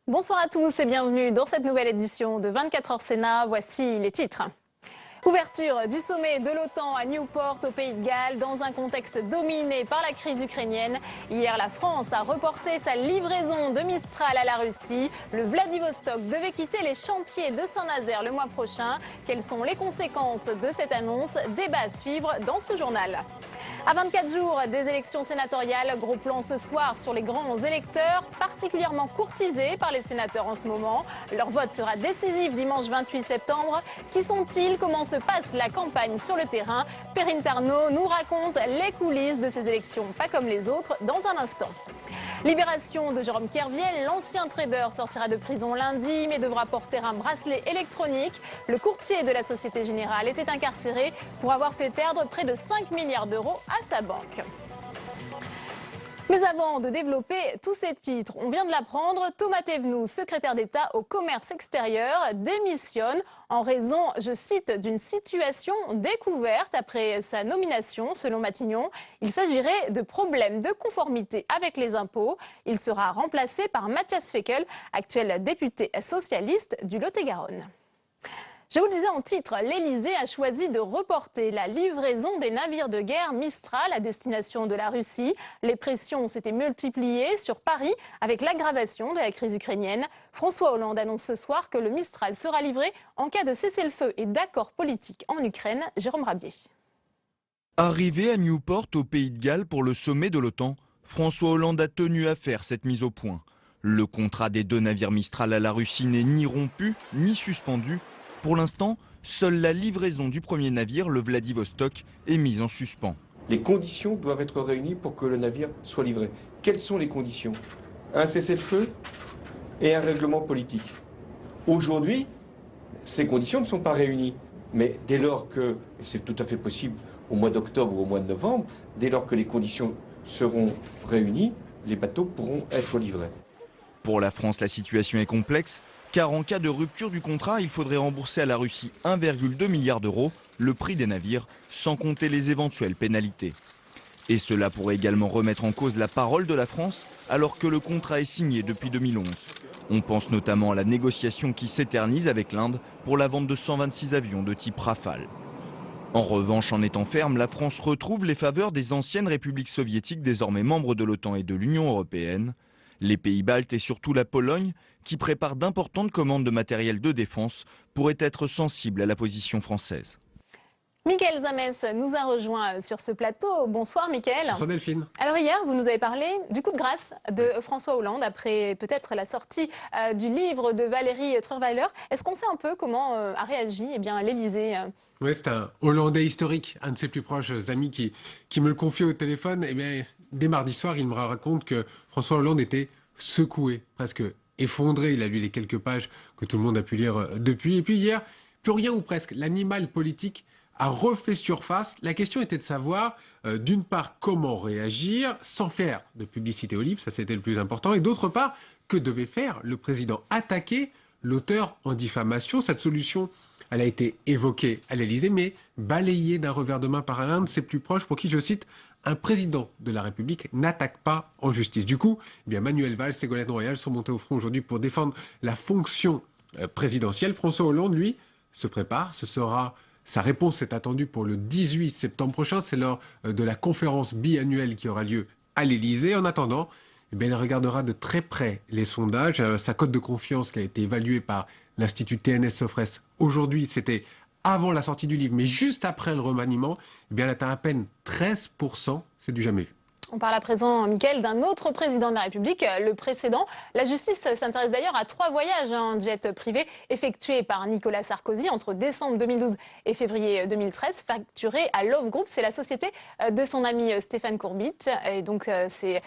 Bonsoir à tous et bienvenue dans cette nouvelle édition de 24 heures Sénat. Voici les titres. Ouverture du sommet de l'OTAN à Newport au Pays de Galles dans un contexte dominé par la crise ukrainienne. Hier, la France a reporté sa livraison de Mistral à la Russie. Le Vladivostok devait quitter les chantiers de Saint-Nazaire le mois prochain. Quelles sont les conséquences de cette annonce? Débat à suivre dans ce journal. À 24 jours des élections sénatoriales, gros plan ce soir sur les grands électeurs, particulièrement courtisés par les sénateurs en ce moment. Leur vote sera décisif dimanche 28 septembre. Qui sont-ils? Comment se passe la campagne sur le terrain? Perrine Tarnot nous raconte les coulisses de ces élections, pas comme les autres, dans un instant. Libération de Jérôme Kerviel, l'ancien trader sortira de prison lundi mais devra porter un bracelet électronique. Le courtier de la Société Générale était incarcéré pour avoir fait perdre près de 5 milliards d'euros à sa banque. Mais avant de développer tous ces titres, on vient de l'apprendre, Thomas Thévenoud, secrétaire d'État au commerce extérieur, démissionne en raison, je cite, d'une situation découverte après sa nomination, selon Matignon. Il s'agirait de problèmes de conformité avec les impôts. Il sera remplacé par Mathias Fekl, actuel député socialiste du Lot-et-Garonne. Je vous le disais en titre, l'Elysée a choisi de reporter la livraison des navires de guerre Mistral à destination de la Russie. Les pressions s'étaient multipliées sur Paris avec l'aggravation de la crise ukrainienne. François Hollande annonce ce soir que le Mistral sera livré en cas de cessez-le-feu et d'accord politique en Ukraine. Jérôme Rabier. Arrivé à Newport au Pays de Galles pour le sommet de l'OTAN, François Hollande a tenu à faire cette mise au point. Le contrat des 2 navires Mistral à la Russie n'est ni rompu ni suspendu. Pour l'instant, seule la livraison du premier navire, le Vladivostok, est mise en suspens. Les conditions doivent être réunies pour que le navire soit livré. Quelles sont les conditions? Un cessez-le-feu et un règlement politique. Aujourd'hui, ces conditions ne sont pas réunies. Mais dès lors que, et c'est tout à fait possible au mois d'octobre ou au mois de novembre, dès lors que les conditions seront réunies, les bateaux pourront être livrés. Pour la France, la situation est complexe, car en cas de rupture du contrat, il faudrait rembourser à la Russie 1,2 milliard d'euros, le prix des navires, sans compter les éventuelles pénalités. Et cela pourrait également remettre en cause la parole de la France, alors que le contrat est signé depuis 2011. On pense notamment à la négociation qui s'éternise avec l'Inde pour la vente de 126 avions de type Rafale. En revanche, en étant ferme, la France retrouve les faveurs des anciennes républiques soviétiques désormais membres de l'OTAN et de l'Union européenne. Les pays baltes et surtout la Pologne, qui préparent d'importantes commandes de matériel de défense, pourraient être sensibles à la position française. Mickaël Zamès nous a rejoint sur ce plateau. Bonsoir Mickaël. Bonsoir Delphine. Alors hier, vous nous avez parlé du coup de grâce de François Hollande après peut-être la sortie du livre de Valérie Trierweiler. Est-ce qu'on sait un peu comment a réagi l'Élysée? Oui, c'est un Hollandais historique, un de ses plus proches amis qui me le confie au téléphone. Eh bien, dès mardi soir, il me raconte que François Hollande était secoué, presque effondré. Il a lu les quelques pages que tout le monde a pu lire depuis. Et puis hier, plus rien ou presque, l'animal politique a refait surface. La question était de savoir, d'une part, comment réagir sans faire de publicité au livre, ça c'était le plus important, et d'autre part, que devait faire le président? Attaquer l'auteur en diffamation. Cette solution, elle a été évoquée à l'Élysée, mais balayée d'un revers de main par l'un de ses plus proches, pour qui, je cite, un président de la République n'attaque pas en justice. Du coup, eh bien, Manuel Valls et Ségolène Royal sont montés au front aujourd'hui pour défendre la fonction présidentielle. François Hollande, lui, se prépare. Sa réponse est attendue pour le 18 septembre prochain. C'est lors de la conférence biannuelle qui aura lieu à l'Élysée. En attendant, eh bien, il regardera de très près les sondages. Sa cote de confiance qui a été évaluée par l'Institut TNS-Sofres aujourd'hui, c'était avant la sortie du livre, mais juste après le remaniement, eh bien, elle atteint à peine 13%. C'est du jamais vu. On parle à présent, Mickaël, d'un autre président de la République, le précédent. La justice s'intéresse d'ailleurs à 3 voyages en jet privé effectués par Nicolas Sarkozy entre décembre 2012 et février 2013, facturés à Love Group. C'est la société de son ami Stéphane Courbit. Et donc, ces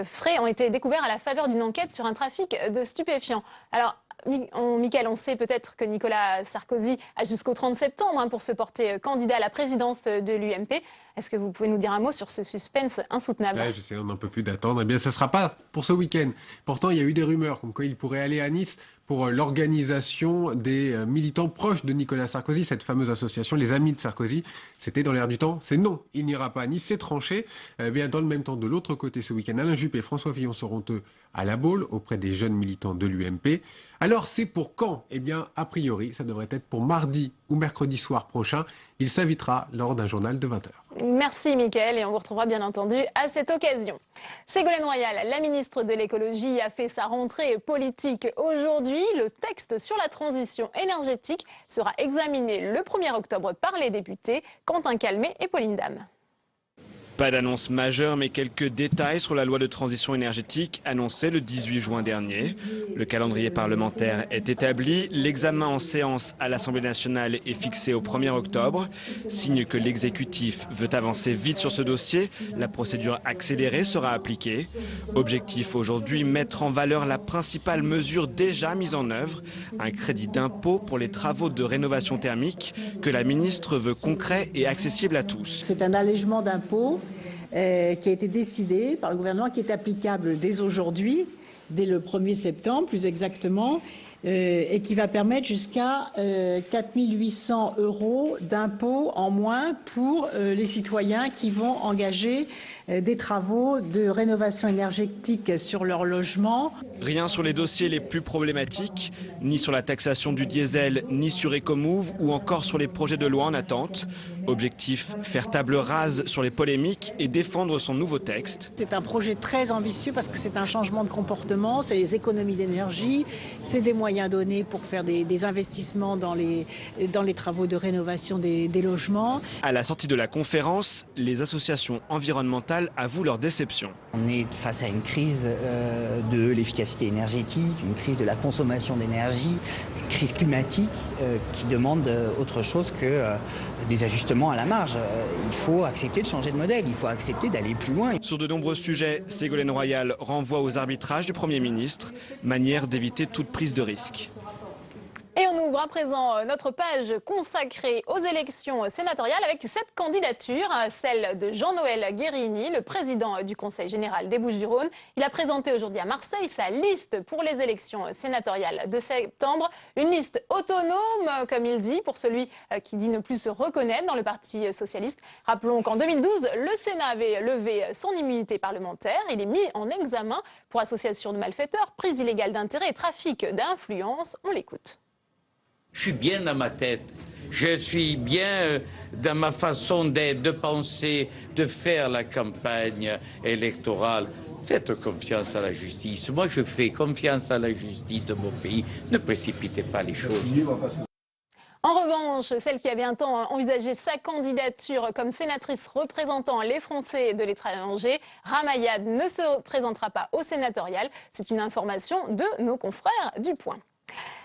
frais ont été découverts à la faveur d'une enquête sur un trafic de stupéfiants. Alors, Mickaël, on sait peut-être que Nicolas Sarkozy a jusqu'au 30 septembre pour se porter candidat à la présidence de l'UMP. Est-ce que vous pouvez nous dire un mot sur ce suspense insoutenable? Ouais, je sais, on n'en peut plus d'attendre. Eh bien, ça ne sera pas pour ce week-end. Pourtant, il y a eu des rumeurs comme quoi il pourrait aller à Nice pour l'organisation des militants proches de Nicolas Sarkozy, cette fameuse association, les Amis de Sarkozy. C'était dans l'air du temps. C'est non, il n'ira pas à Nice, c'est tranché. Bien, dans le même temps, de l'autre côté ce week-end, Alain Juppé et François Fillon seront eux à La Baule auprès des jeunes militants de l'UMP. Alors c'est pour quand? Eh bien, a priori, ça devrait être pour mardi ou mercredi soir prochain. Il s'invitera lors d'un journal de 20h. Merci Mickaël et on vous retrouvera bien entendu à cette occasion. Ségolène Royal, la ministre de l'écologie, a fait sa rentrée politique aujourd'hui. Le texte sur la transition énergétique sera examiné le 1er octobre par les députés Quentin Calmet et Pauline Dame. Pas d'annonce majeure, mais quelques détails sur la loi de transition énergétique annoncée le 18 juin dernier. Le calendrier parlementaire est établi. L'examen en séance à l'Assemblée nationale est fixé au 1er octobre. Signe que l'exécutif veut avancer vite sur ce dossier. La procédure accélérée sera appliquée. Objectif aujourd'hui, mettre en valeur la principale mesure déjà mise en œuvre, un crédit d'impôt pour les travaux de rénovation thermique que la ministre veut concret et accessible à tous. C'est un allègement d'impôt qui a été décidé par le gouvernement, qui est applicable dès aujourd'hui, dès le 1er septembre plus exactement, et qui va permettre jusqu'à 4 800 € d'impôt en moins pour les citoyens qui vont engager des travaux de rénovation énergétique sur leur logement. Rien sur les dossiers les plus problématiques, ni sur la taxation du diesel, ni sur Ecomove ou encore sur les projets de loi en attente. Objectif, faire table rase sur les polémiques et défendre son nouveau texte. C'est un projet très ambitieux parce que c'est un changement de comportement, c'est les économies d'énergie, c'est des moyens donnés pour faire des investissements dans les travaux de rénovation des logements. À la sortie de la conférence, les associations environnementales avouent leur déception. On est face à une crise de l'efficacité énergétique, une crise de la consommation d'énergie, une crise climatique qui demande autre chose que des ajustements à la marge. Il faut accepter de changer de modèle, il faut accepter d'aller plus loin. Sur de nombreux sujets, Ségolène Royal renvoie aux arbitrages du Premier ministre, manière d'éviter toute prise de risque. Et on ouvre à présent notre page consacrée aux élections sénatoriales avec cette candidature, celle de Jean-Noël Guérini, le président du Conseil général des Bouches-du-Rhône. Il a présenté aujourd'hui à Marseille sa liste pour les élections sénatoriales de septembre. Une liste autonome, comme il dit, pour celui qui dit ne plus se reconnaître dans le Parti socialiste. Rappelons qu'en 2012, le Sénat avait levé son immunité parlementaire. Il est mis en examen pour association de malfaiteurs, prise illégale d'intérêt et trafic d'influence. On l'écoute. Je suis bien dans ma tête, je suis bien dans ma façon d'être, de penser, de faire la campagne électorale. Faites confiance à la justice. Moi, je fais confiance à la justice de mon pays. Ne précipitez pas les choses. En revanche, celle qui avait un temps envisagé sa candidature comme sénatrice représentant les Français de l'étranger, Ramayad, ne se présentera pas au sénatorial. C'est une information de nos confrères du Point.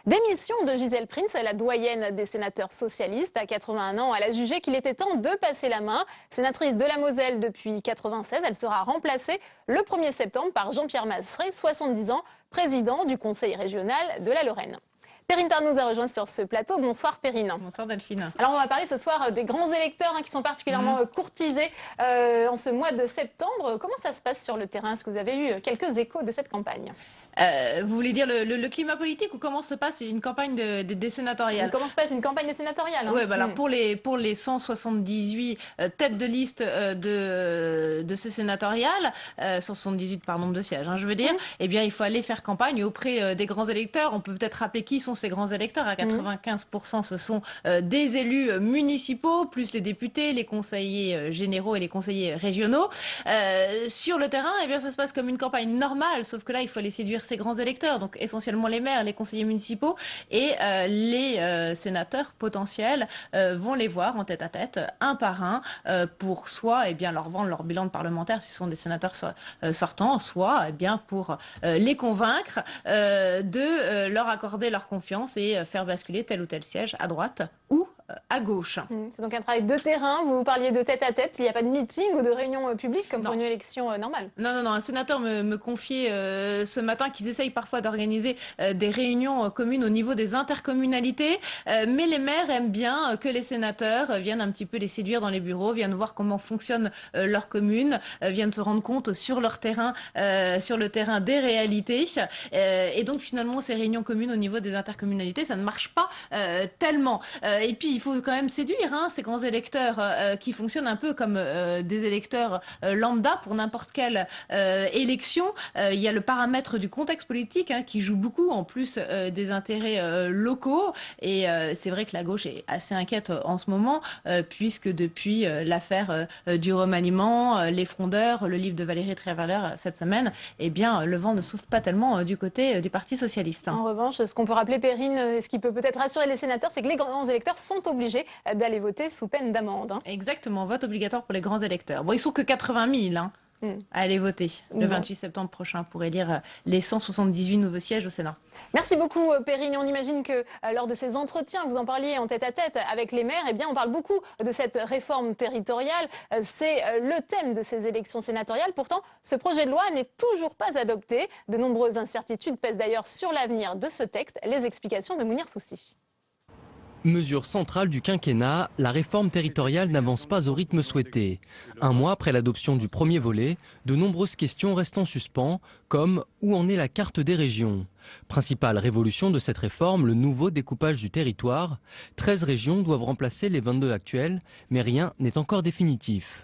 Démission de Gisèle Prince, la doyenne des sénateurs socialistes. À 81 ans, elle a jugé qu'il était temps de passer la main. Sénatrice de la Moselle depuis 1996, elle sera remplacée le 1er septembre par Jean-Pierre Masseret, 70 ans, président du Conseil régional de la Lorraine. Perrine Tarn nous a rejoint sur ce plateau. Bonsoir Perrine. Bonsoir Delphine. Alors on va parler ce soir des grands électeurs qui sont particulièrement courtisés en ce mois de septembre. Comment ça se passe sur le terrain? Est-ce que vous avez eu quelques échos de cette campagne? Vous voulez dire le climat politique ou comment se passe une campagne des sénatoriales? Comment se passe une campagne des sénatoriales? Oui, bah alors pour les 178 têtes de liste de ces sénatoriales, 178 par nombre de sièges, je veux dire, eh bien il faut aller faire campagne auprès des grands électeurs. On peut peut-être rappeler qui sont ces grands électeurs. À 95%, ce sont des élus municipaux, plus les députés, les conseillers généraux et les conseillers régionaux. Sur le terrain, eh bien ça se passe comme une campagne normale, sauf que là, il faut aller séduire ces grands électeurs, donc essentiellement les maires, les conseillers municipaux et les sénateurs potentiels vont les voir en tête-à-tête, un par un, pour soit leur vendre leur bilan de parlementaire si ce sont des sénateurs sortants, soit pour les convaincre de leur accorder leur confiance et faire basculer tel ou tel siège à droite ou à gauche. C'est donc un travail de terrain. Vous parliez de tête-à-tête. Il n'y a pas de meeting ou de réunion publique comme pour une élection normale? Non. Un sénateur me confiait ce matin qu'ils essayent parfois d'organiser des réunions communes au niveau des intercommunalités. Mais les maires aiment bien que les sénateurs viennent un petit peu les séduire dans les bureaux, viennent voir comment fonctionne leur commune, viennent se rendre compte sur leur terrain, sur le terrain des réalités. Et donc finalement, ces réunions communes au niveau des intercommunalités, ça ne marche pas tellement. Et puis il faut quand même séduire ces grands électeurs qui fonctionnent un peu comme des électeurs lambda pour n'importe quelle élection. Il y a le paramètre du contexte politique qui joue beaucoup en plus des intérêts locaux. Et c'est vrai que la gauche est assez inquiète en ce moment puisque depuis l'affaire du remaniement, les frondeurs, le livre de Valérie Trierweiler cette semaine, eh bien le vent ne souffle pas tellement du côté du Parti socialiste. En revanche, ce qu'on peut rappeler, Perrine, ce qui peut peut-être rassurer les sénateurs, c'est que les grands électeurs sont obligés d'aller voter sous peine d'amende. Exactement, vote obligatoire pour les grands électeurs. Bon, ils sont que 80 000 à aller voter le 28 septembre prochain pour élire les 178 nouveaux sièges au Sénat. Merci beaucoup, Perrine. On imagine que lors de ces entretiens, vous en parliez en tête-à-tête avec les maires, eh bien, on parle beaucoup de cette réforme territoriale. C'est le thème de ces élections sénatoriales. Pourtant, ce projet de loi n'est toujours pas adopté. De nombreuses incertitudes pèsent d'ailleurs sur l'avenir de ce texte. Les explications de Mounir Soussi. Mesure centrale du quinquennat, la réforme territoriale n'avance pas au rythme souhaité. Un mois après l'adoption du premier volet, de nombreuses questions restent en suspens, comme où en est la carte des régions. Principale révolution de cette réforme, le nouveau découpage du territoire. 13 régions doivent remplacer les 22 actuelles, mais rien n'est encore définitif.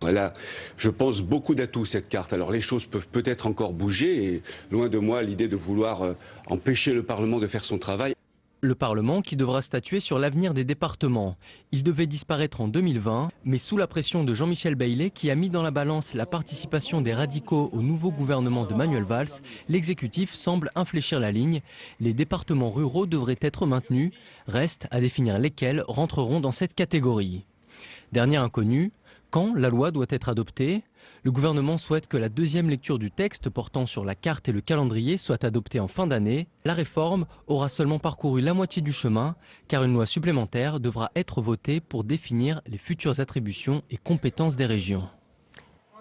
Voilà, je pense beaucoup d'atouts cette carte. Alors les choses peuvent peut-être encore bouger et loin de moi l'idée de vouloir empêcher le Parlement de faire son travail. Le Parlement qui devra statuer sur l'avenir des départements. Il devait disparaître en 2020, mais sous la pression de Jean-Michel Baillet qui a mis dans la balance la participation des radicaux au nouveau gouvernement de Manuel Valls, l'exécutif semble infléchir la ligne. Les départements ruraux devraient être maintenus, reste à définir lesquels rentreront dans cette catégorie. Dernière inconnue, quand la loi doit être adoptée? Le gouvernement souhaite que la deuxième lecture du texte portant sur la carte et le calendrier soit adoptée en fin d'année. La réforme aura seulement parcouru la moitié du chemin, car une loi supplémentaire devra être votée pour définir les futures attributions et compétences des régions.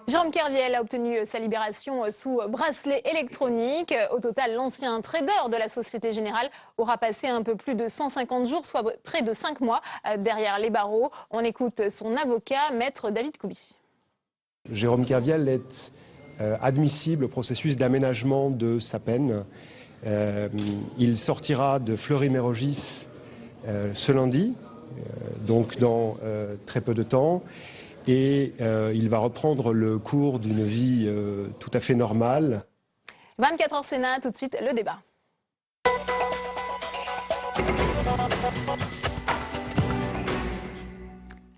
Jérôme Kerviel a obtenu sa libération sous bracelet électronique. Au total, l'ancien trader de la Société Générale aura passé un peu plus de 150 jours, soit près de 5 mois, derrière les barreaux. On écoute son avocat, maître David Koubi. Jérôme Kerviel est admissible au processus d'aménagement de sa peine. Il sortira de Fleury-Mérogis ce lundi, donc dans très peu de temps. Et il va reprendre le cours d'une vie tout à fait normale. 24 heures Sénat, tout de suite le débat.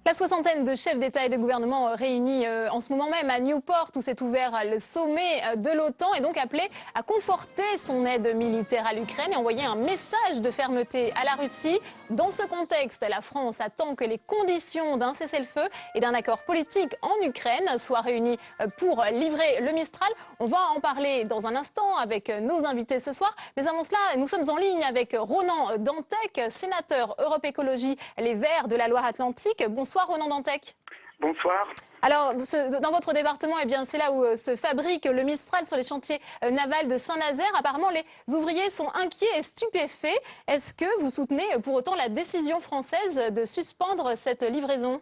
La soixantaine de chefs d'État et de gouvernement réunis en ce moment même à Newport, où s'est ouvert le sommet de l'OTAN, est donc appelé à conforter son aide militaire à l'Ukraine et envoyer un message de fermeté à la Russie. Dans ce contexte, la France attend que les conditions d'un cessez-le-feu et d'un accord politique en Ukraine soient réunies pour livrer le Mistral. On va en parler dans un instant avec nos invités ce soir. Mais avant cela, nous sommes en ligne avec Ronan Dantec, sénateur Europe Écologie Les Verts de la Loire-Atlantique. Bonsoir Ronan Dantec. Bonsoir. Alors, dans votre département, eh bien, c'est là où se fabrique le Mistral sur les chantiers navals de Saint-Nazaire. Apparemment, les ouvriers sont inquiets et stupéfaits. Est-ce que vous soutenez pour autant la décision française de suspendre cette livraison?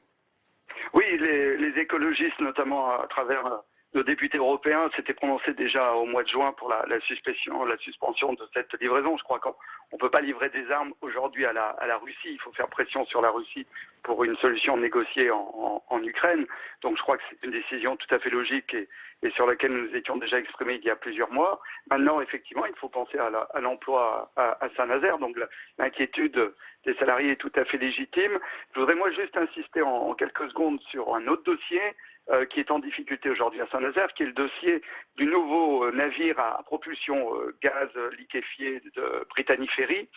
Oui, les écologistes, notamment à travers nos députés européens, s'étaient prononcés déjà au mois de juin pour la suspension de cette livraison. Je crois qu'on ne peut pas livrer des armes aujourd'hui à la Russie. Il faut faire pression sur la Russie pour une solution négociée en Ukraine. Donc je crois que c'est une décision tout à fait logique et sur laquelle nous nous étions déjà exprimés il y a plusieurs mois. Maintenant, effectivement, il faut penser à l'emploi à Saint-Nazaire. Donc l'inquiétude des salariés est tout à fait légitime. Je voudrais moi juste insister en quelques secondes sur un autre dossier qui est en difficulté aujourd'hui à Saint-Nazaire, qui est le dossier du nouveau navire à propulsion gaz liquéfié de Brittany Ferry,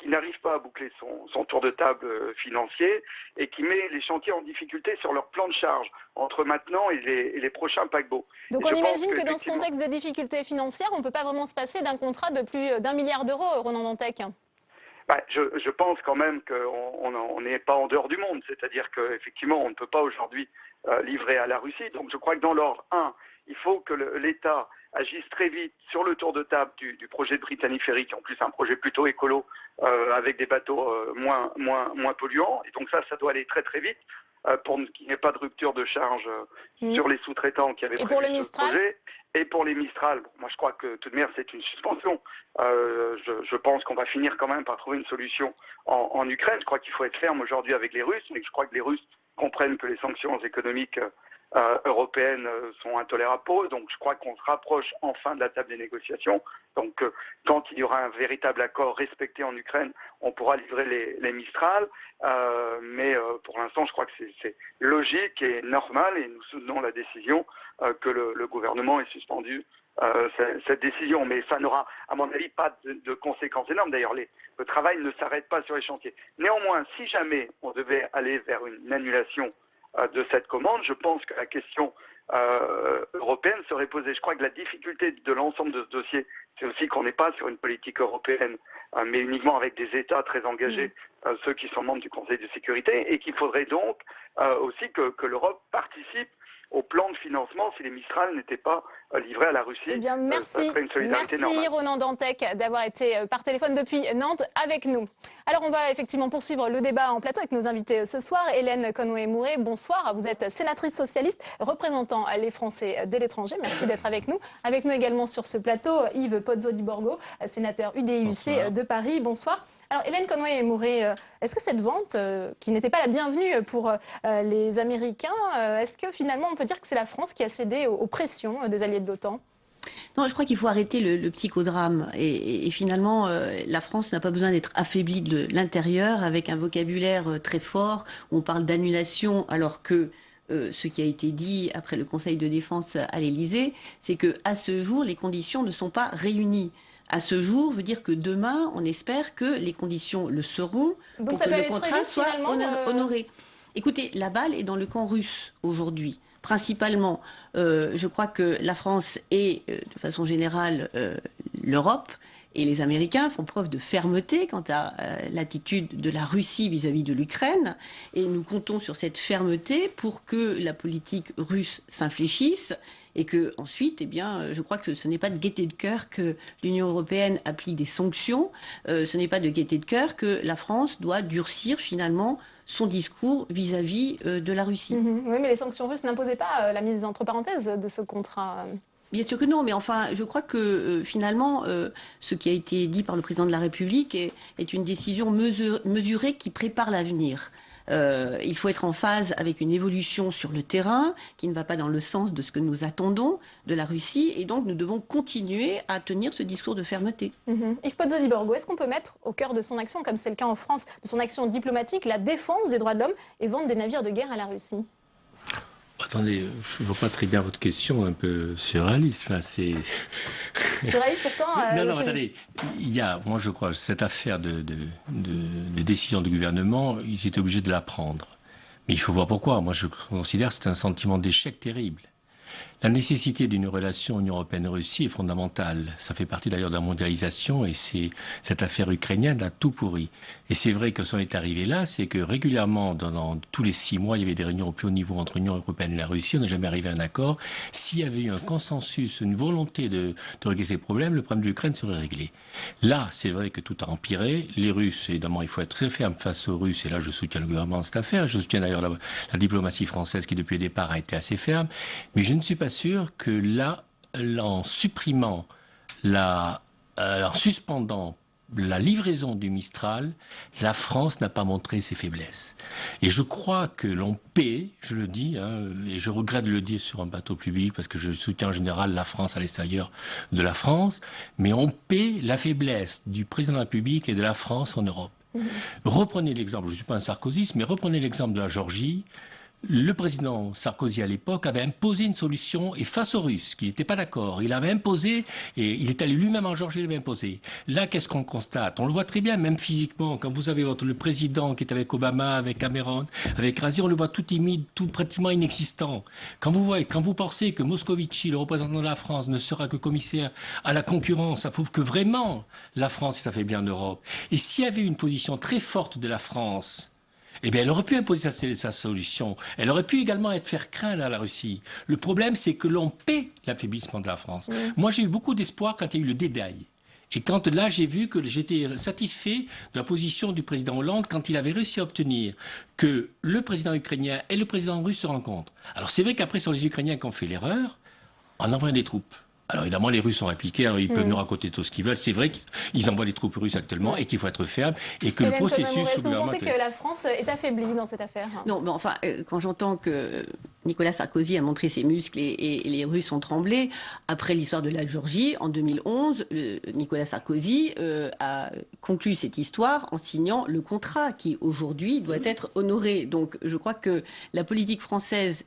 qui n'arrive pas à boucler son tour de table financier et qui met les chantiers en difficulté sur leur plan de charge entre maintenant et les prochains paquebots. Donc on imagine que dans ce contexte de difficultés financières, on ne peut pas vraiment se passer d'un contrat de plus d'1 milliard d'euros, Ronan Dantec. Je pense quand même qu'on n'est pas en dehors du monde, c'est-à-dire qu'effectivement, on ne peut pas aujourd'hui livrer à la Russie. Donc je crois que dans l'ordre 1, il faut que l'État agisse très vite sur le tour de table du projet de Britannique-Ferry, qui est en plus un projet plutôt écolo, avec des bateaux moins polluants. Et donc ça doit aller très très vite pour qu'il n'y ait pas de rupture de charge sur les sous-traitants qui avaient prévu ce projet. Et pour les Mistral, moi je crois que tout de même c'est une suspension. Je pense qu'on va finir quand même par trouver une solution en Ukraine. Je crois qu'il faut être ferme aujourd'hui avec les Russes, mais je crois que les Russes comprennent que les sanctions économiques européennes sont intolérables pour eux. Donc je crois qu'on se rapproche enfin de la table des négociations. Donc quand il y aura un véritable accord respecté en Ukraine, on pourra livrer les Mistral. Mais pour l'instant, je crois que c'est logique et normal, et nous soutenons la décision que le gouvernement ait suspendu cette décision. Mais ça n'aura, à mon avis, pas de conséquences énormes. D'ailleurs, le travail ne s'arrête pas sur les chantiers. Néanmoins, si jamais on devait aller vers une annulation de cette commande, je pense que la question européenne serait posée. Je crois que la difficulté de l'ensemble de ce dossier, c'est aussi qu'on n'est pas sur une politique européenne, mais uniquement avec des États très engagés, ceux qui sont membres du Conseil de sécurité, et qu'il faudrait donc aussi que l'Europe participe au plan de financement si les Mistral n'étaient pas livrés à la Russie. Eh bien, merci. Merci Ronan Dantec d'avoir été par téléphone depuis Nantes avec nous. Alors on va effectivement poursuivre le débat en plateau avec nos invités ce soir. Hélène Conway-Mouret, bonsoir. Vous êtes sénatrice socialiste représentant les Français de l'étranger. Merci d'être avec nous. Avec nous également sur ce plateau, Yves Pozzo di Borgo, sénateur UDI-UC de Paris. Bonsoir. Alors Hélène Conway-Mouret, est-ce que cette vente, qui n'était pas la bienvenue pour les Américains, est-ce que finalement on peut dire que c'est la France qui a cédé aux pressions des alliés de l'OTAN ? Non, je crois qu'il faut arrêter le psychodrame. Et finalement, la France n'a pas besoin d'être affaiblie de l'intérieur avec un vocabulaire très fort où on parle d'annulation alors que ce qui a été dit après le Conseil de défense à l'Élysée, c'est qu'à ce jour, les conditions ne sont pas réunies. À ce jour, veut dire que demain, on espère que les conditions le seront pour que le contrat soit honoré. Écoutez, la balle est dans le camp russe aujourd'hui. Principalement, je crois que la France et, de façon générale, l'Europe et les Américains font preuve de fermeté quant à l'attitude de la Russie vis-à-vis de l'Ukraine. Et nous comptons sur cette fermeté pour que la politique russe s'infléchisse et que ensuite, eh bien, je crois que ce n'est pas de gaieté de cœur que l'Union européenne applique des sanctions. Ce n'est pas de gaieté de cœur que la France doit durcir finalement son discours vis-à-vis de la Russie. Oui, mais les sanctions russes n'imposaient pas la mise entre parenthèses de ce contrat. Bien sûr que non, mais enfin, je crois que finalement, ce qui a été dit par le président de la République est une décision mesurée qui prépare l'avenir. Il faut être en phase avec une évolution sur le terrain qui ne va pas dans le sens de ce que nous attendons de la Russie, et donc nous devons continuer à tenir ce discours de fermeté. Yves Pozzo di Borgo, est-ce qu'on peut mettre au cœur de son action, comme c'est le cas en France, de son action diplomatique, la défense des droits de l'homme et vendre des navires de guerre à la Russie ? Attendez, je ne vois pas très bien votre question, un peu surréaliste. Enfin, c'est... Surréaliste pourtant. Non, attendez. Il y a, moi je crois, cette affaire de décision du gouvernement, ils étaient obligés de la prendre. Mais il faut voir pourquoi. Moi je considère que c'est un sentiment d'échec terrible. La nécessité d'une relation Union européenne-Russie est fondamentale. Ça fait partie d'ailleurs de la mondialisation, et c'est cette affaire ukrainienne a tout pourri. Et c'est vrai que ça est arrivé là, c'est que régulièrement, dans tous les 6 mois, il y avait des réunions au plus haut niveau entre l'Union européenne et la Russie. On n'a jamais arrivé à un accord. S'il y avait eu un consensus, une volonté de régler ces problèmes, le problème de l'Ukraine serait réglé. Là, c'est vrai que tout a empiré. Les Russes, évidemment, il faut être très ferme face aux Russes. Et là, je soutiens le gouvernement dans cette affaire. Je soutiens d'ailleurs la diplomatie française qui, depuis le départ, a été assez ferme. Mais je ne suis pas sûr que là, en supprimant, en suspendant la livraison du Mistral, la France n'a pas montré ses faiblesses. Et je crois que l'on paie, je le dis, et je regrette de le dire sur un plateau public parce que je soutiens en général la France à l'extérieur de la France, mais on paie la faiblesse du président de la République et de la France en Europe. Reprenez l'exemple, je ne suis pas un sarkozyste, mais reprenez l'exemple de la Géorgie. Le président Sarkozy à l'époque avait imposé une solution et face aux Russes, qui n'étaient pas d'accord, il avait imposé, et il est allé lui-même en Géorgie, il avait imposé. Là, qu'est-ce qu'on constate? On le voit très bien, même physiquement, quand vous avez le président qui est avec Obama, avec Cameron, avec Razi, on le voit tout timide, tout pratiquement inexistant. Quand vous pensez que Moscovici, le représentant de la France, ne sera que commissaire à la concurrence, ça prouve que vraiment la France s'est affaiblie en Europe. Et s'il y avait une position très forte de la France, eh bien, elle aurait pu imposer sa solution. Elle aurait pu également faire craindre à la Russie. Le problème, c'est que l'on paie l'affaiblissement de la France. Moi, j'ai eu beaucoup d'espoir quand il y a eu le dédail. Et quand là, j'ai vu que j'étais satisfait de la position du président Hollande quand il avait réussi à obtenir que le président ukrainien et le président russe se rencontrent. Alors, c'est vrai qu'après, ce sont les Ukrainiens qui ont fait l'erreur en envoyant des troupes. Alors évidemment, les Russes ont répliqué, alors ils peuvent nous raconter tout ce qu'ils veulent. C'est vrai qu'ils envoient des troupes russes actuellement et qu'il faut être ferme et que le processus... Est-ce que vous pensez que la France est affaiblie dans cette affaire? Non, mais enfin, quand j'entends que Nicolas Sarkozy a montré ses muscles et les Russes ont tremblé, après l'histoire de la Géorgie, en 2011, Nicolas Sarkozy a conclu cette histoire en signant le contrat qui, aujourd'hui, doit être honoré. Donc je crois que la politique française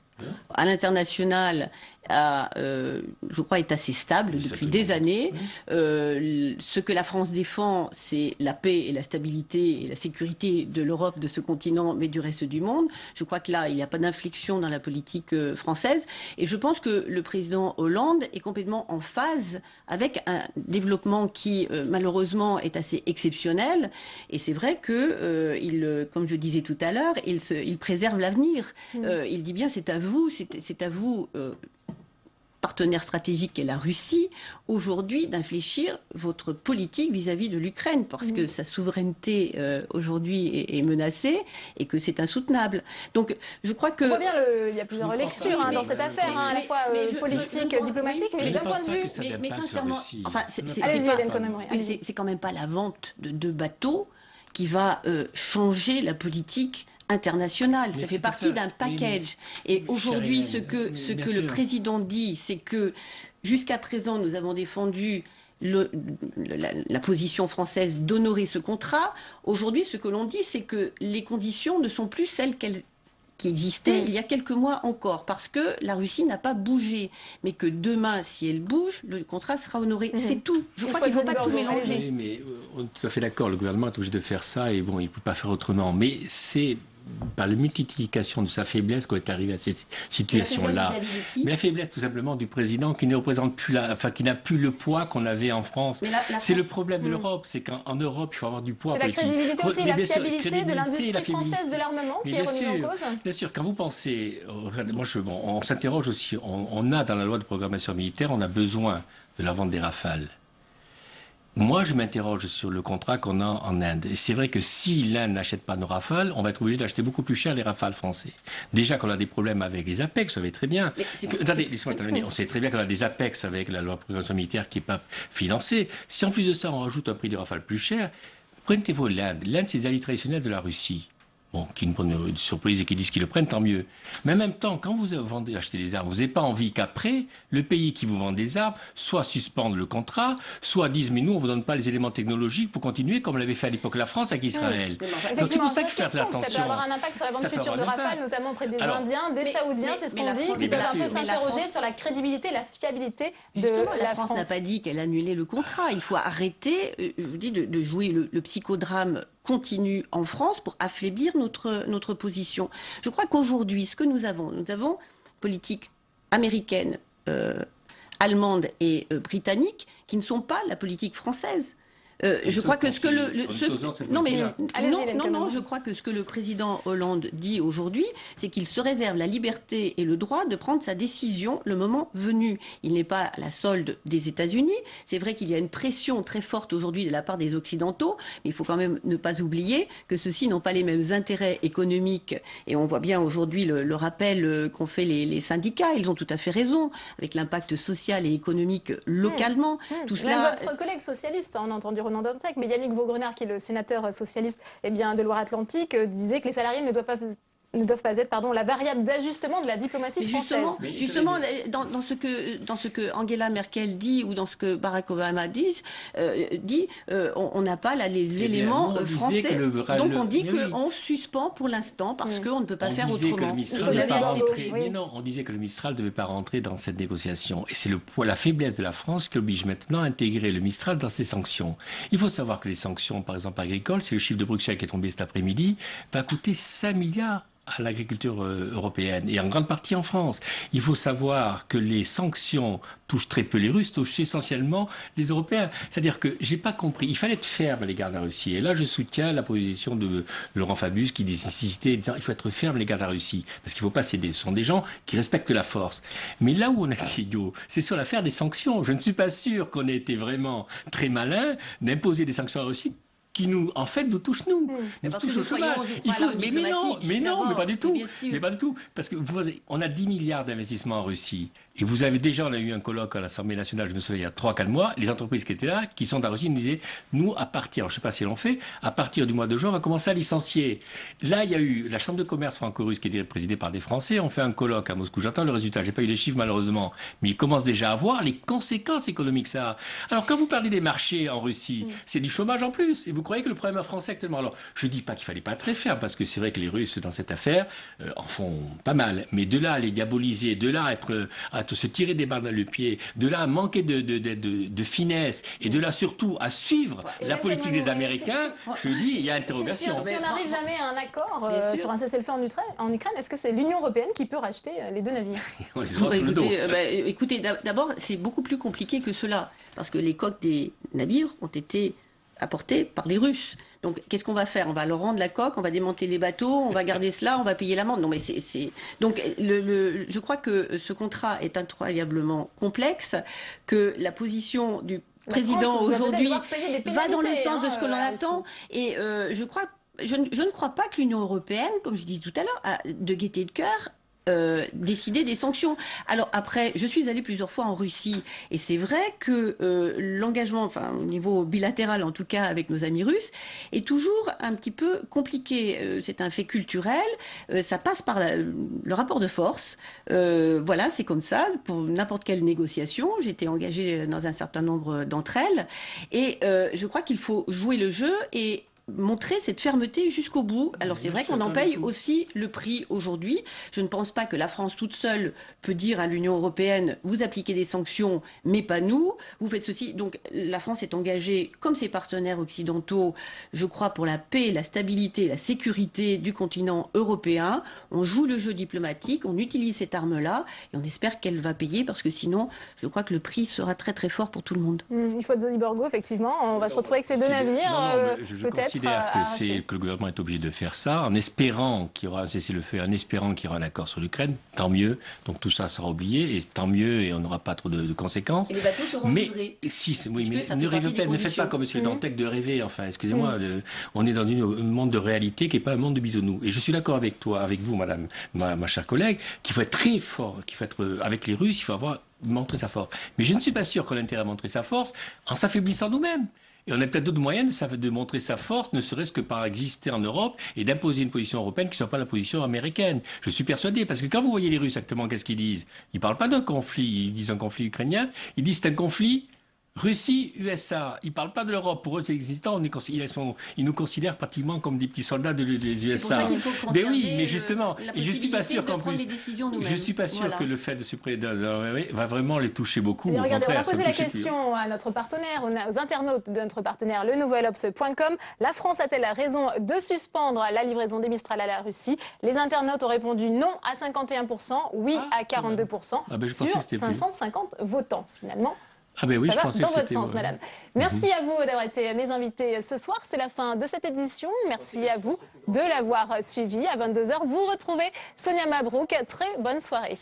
à l'international, je crois, est assez stable depuis des années. Ce que la France défend, c'est la paix et la stabilité et la sécurité de l'Europe, de ce continent, mais du reste du monde. Je crois que là, il n'y a pas d'inflexion dans la politique française. Et je pense que le président Hollande est complètement en phase avec un développement qui, malheureusement, est assez exceptionnel. Et c'est vrai que, comme je disais tout à l'heure, il préserve l'avenir. Il dit bien, c'est à vous, partenaire stratégique qu'est la Russie, aujourd'hui d'infléchir votre politique vis-à-vis de l'Ukraine, parce que sa souveraineté aujourd'hui est menacée et que c'est insoutenable. Donc je crois que... On voit bien, il y a plusieurs lectures dans cette affaire, à la fois politique, diplomatique, mais d'un point de vue... Mais sincèrement, enfin, c'est quand même pas la vente de 2 bateaux qui va changer la politique international, ça fait partie d'un package. Et aujourd'hui, ce que le président dit, c'est que jusqu'à présent, nous avons défendu la position française d'honorer ce contrat. Aujourd'hui, ce que l'on dit, c'est que les conditions ne sont plus celles qui existaient il y a quelques mois encore, parce que la Russie n'a pas bougé, mais que demain, si elle bouge, le contrat sera honoré. C'est tout. Je crois qu'il ne faut pas tout mélanger. Oui, mais on est tout à fait d'accord, le gouvernement est obligé de faire ça, et bon, il ne peut pas faire autrement. Mais c'est par la multiplication de sa faiblesse qu'on est arrivé à cette situation-là. Mais la faiblesse tout simplement du président qui ne représente plus qui n'a plus le poids qu'on avait en France. C'est le problème de l'Europe, c'est qu'en Europe, il faut avoir du poids. C'est la crédibilité aussi, la fiabilité de l'industrie française de l'armement qui est remise en cause. Bien sûr, quand vous pensez, on s'interroge aussi, on a dans la loi de programmation militaire, on a besoin de la vente des Rafales. Moi, je m'interroge sur le contrat qu'on a en Inde. Et c'est vrai que si l'Inde n'achète pas nos Rafales, on va être obligé d'acheter beaucoup plus cher les Rafales français. Déjà qu'on a des problèmes avec les APEX, vous savez très bien. Attendez, laissez-moi terminer. On sait très bien qu'on a des APEX avec la loi de programmation militaire qui n'est pas financée. Si en plus de ça, on rajoute un prix des Rafales plus cher, prenez-vous l'Inde. L'Inde, c'est des alliés traditionnels de la Russie. Bon, qui nous prennent une surprise et qui disent qu'ils le prennent, tant mieux. Mais en même temps, quand vous achetez des armes, vous n'avez pas envie qu'après, le pays qui vous vend des armes, soit suspende le contrat, soit dise, mais nous, on ne vous donne pas les éléments technologiques pour continuer, comme l'avait fait à l'époque la France avec Israël. Donc c'est pour ça qu'il faut faire attention. Ça peut avoir un impact sur la vente future de Rafale, notamment auprès des Indiens, des Saoudiens, c'est ce qu'on dit, qui peuvent un peu s'interroger sur la crédibilité, la fiabilité de la France. La France n'a pas dit qu'elle annulait le contrat. Il faut arrêter, je vous dis, de jouer le psychodrame continue en France pour affaiblir notre position. Je crois qu'aujourd'hui, ce que nous avons politique américaine, allemande et britannique qui ne sont pas la politique française. Je crois que je crois que ce que le président Hollande dit aujourd'hui, c'est qu'il se réserve la liberté et le droit de prendre sa décision le moment venu. Il n'est pas à la solde des États-Unis. C'est vrai qu'il y a une pression très forte aujourd'hui de la part des Occidentaux, mais il faut quand même ne pas oublier que ceux-ci n'ont pas les mêmes intérêts économiques. Et on voit bien aujourd'hui le rappel qu'ont fait les syndicats. Ils ont tout à fait raison, avec l'impact social et économique localement. Tout cela... Votre collègue socialiste, on a entendu Ronan Dantec, mais Yannick Vaugrenard, qui est le sénateur socialiste de Loire-Atlantique, disait que les salariés ne doivent pas ne doivent pas être la variable d'ajustement de la diplomatie française. Justement, dans ce que Angela Merkel dit ou dans ce que Barack Obama dit, on n'a pas là les éléments français. Donc on dit qu'on suspend pour l'instant parce qu'on ne peut pas faire autrement. On disait que le Mistral ne devait pas rentrer dans cette négociation. Et c'est la faiblesse de la France qui oblige maintenant à intégrer le Mistral dans ses sanctions. Il faut savoir que les sanctions, par exemple agricoles, c'est le chiffre de Bruxelles qui est tombé cet après-midi, va coûter 5 milliards à l'agriculture européenne et en grande partie en France. Il faut savoir que les sanctions touchent très peu les Russes, touchent essentiellement les Européens. C'est-à-dire que j'ai pas compris. Il fallait être ferme à l'égard de la Russie. Et là, je soutiens la position de Laurent Fabius qui insistait en disant il faut être ferme à l'égard de la Russie parce qu'il ne faut pas céder. Ce sont des gens qui respectent la force. Mais là où on a été idiot, c'est sur l'affaire des sanctions. Je ne suis pas sûr qu'on ait été vraiment très malin d'imposer des sanctions à la Russie qui nous touche nous. Nous touche au chômage. Mais pas du tout. Mais pas du tout. Parce que on a 10 milliards d'investissements en Russie. Et on a eu un colloque à l'Assemblée nationale, je me souviens, il y a 3-4 mois, les entreprises qui étaient là, qui sont de la Russie, nous disaient, nous, à partir, je ne sais pas si l'on fait, à partir du mois de juin, on va commencer à licencier. Là, il y a eu la Chambre de commerce franco-russe qui est présidée par des Français, on fait un colloque à Moscou, j'attends le résultat, j'ai pas eu les chiffres malheureusement, mais ils commencent déjà à voir les conséquences économiques que ça a. Alors quand vous parlez des marchés en Russie, c'est du chômage en plus, et vous croyez que le problème français actuellement, alors je dis pas qu'il fallait pas être très ferme, parce que c'est vrai que les Russes, dans cette affaire, en font pas mal, mais de là à les diaboliser, de là à se tirer des balles dans le pied, de là à manquer de finesse, et de là surtout à suivre la politique des Américains, je dis, il y a interrogation. Si on n'arrive jamais à un accord sur un cessez-le-feu en Ukraine, est-ce que c'est l'Union européenne qui peut racheter les deux navires? Écoutez, d'abord, c'est beaucoup plus compliqué que cela, parce que les coques des navires ont été apportées par les Russes. Donc, qu'est-ce qu'on va faire? On va leur rendre la coque, on va démanteler les bateaux, on va garder cela, on va payer l'amende. Non, mais donc, je crois que ce contrat est incroyablement complexe, que la position du président aujourd'hui va dans le sens de ce que l'on attend. Et je ne crois pas que l'Union européenne, comme je disais tout à l'heure, a de gaieté de cœur décider des sanctions. Alors après, je suis allée plusieurs fois en Russie et c'est vrai que l'engagement, enfin au niveau bilatéral en tout cas avec nos amis russes, est toujours un petit peu compliqué. C'est un fait culturel, ça passe par le rapport de force. Voilà, c'est comme ça pour n'importe quelle négociation. J'étais engagée dans un certain nombre d'entre elles et je crois qu'il faut jouer le jeu et montrer cette fermeté jusqu'au bout. Alors c'est vrai qu'on en paye aussi le prix aujourd'hui. Je ne pense pas que la France toute seule peut dire à l'Union européenne vous appliquez des sanctions mais pas nous, vous faites ceci. Donc la France est engagée comme ses partenaires occidentaux, je crois, pour la paix, la stabilité, la sécurité du continent européen. On joue le jeu diplomatique, on utilise cette arme-là et on espère qu'elle va payer parce que sinon je crois que le prix sera très très fort pour tout le monde. Il faut Zoni Borgo, effectivement, on va se retrouver avec ces deux navires peut-être. Je considère que le gouvernement est obligé de faire ça, en espérant qu'il y aura un cessez-le-feu, en espérant qu'il y aura un accord sur l'Ukraine, tant mieux. Donc tout ça sera oublié, et tant mieux, et on n'aura pas trop de conséquences. Et les bateaux seront livrés. Ne faites pas comme M. Dantec de rêver, enfin, excusez-moi, on est dans un monde de réalité qui n'est pas un monde de bisounours. Et je suis d'accord avec vous, madame, ma chère collègue, qu'il faut être très fort, qu'il faut être avec les Russes, il faut montrer sa force. Mais je ne suis pas sûr qu'on ait intérêt à montrer sa force en s'affaiblissant nous-mêmes. Et on a peut-être d'autres moyens de montrer sa force, ne serait-ce que par exister en Europe et d'imposer une position européenne qui ne soit pas la position américaine. Je suis persuadé, parce que quand vous voyez les Russes actuellement, qu'est-ce qu'ils disent? Ils ne parlent pas d'un conflit, ils disent un conflit ukrainien, ils disent c'est un conflit Russie-USA. Ils ne parlent pas de l'Europe. Pour eux, c'est existant. Ils nous considèrent pratiquement comme des petits soldats des USA. C'est pour ça qu'il faut conserver mais justement, et je ne suis pas sûr qu'en plus, je suis pas sûr que le fait de se préparer va vraiment les toucher beaucoup. Mais regardez, on va poser la question à notre partenaire, aux internautes de notre partenaire, lenouvelobs.com. La France a-t-elle raison de suspendre la livraison des Mistral à la Russie? Les internautes ont répondu non à 51%, oui à 42%, sur 550 votants finalement. Ah ben oui, ça je va pensais dans que votre c'était... sens, madame. Merci à vous d'avoir été mes invités ce soir. C'est la fin de cette édition. Merci à vous de l'avoir suivi. À 22h, vous retrouvez Sonia Mabrouk. Très bonne soirée.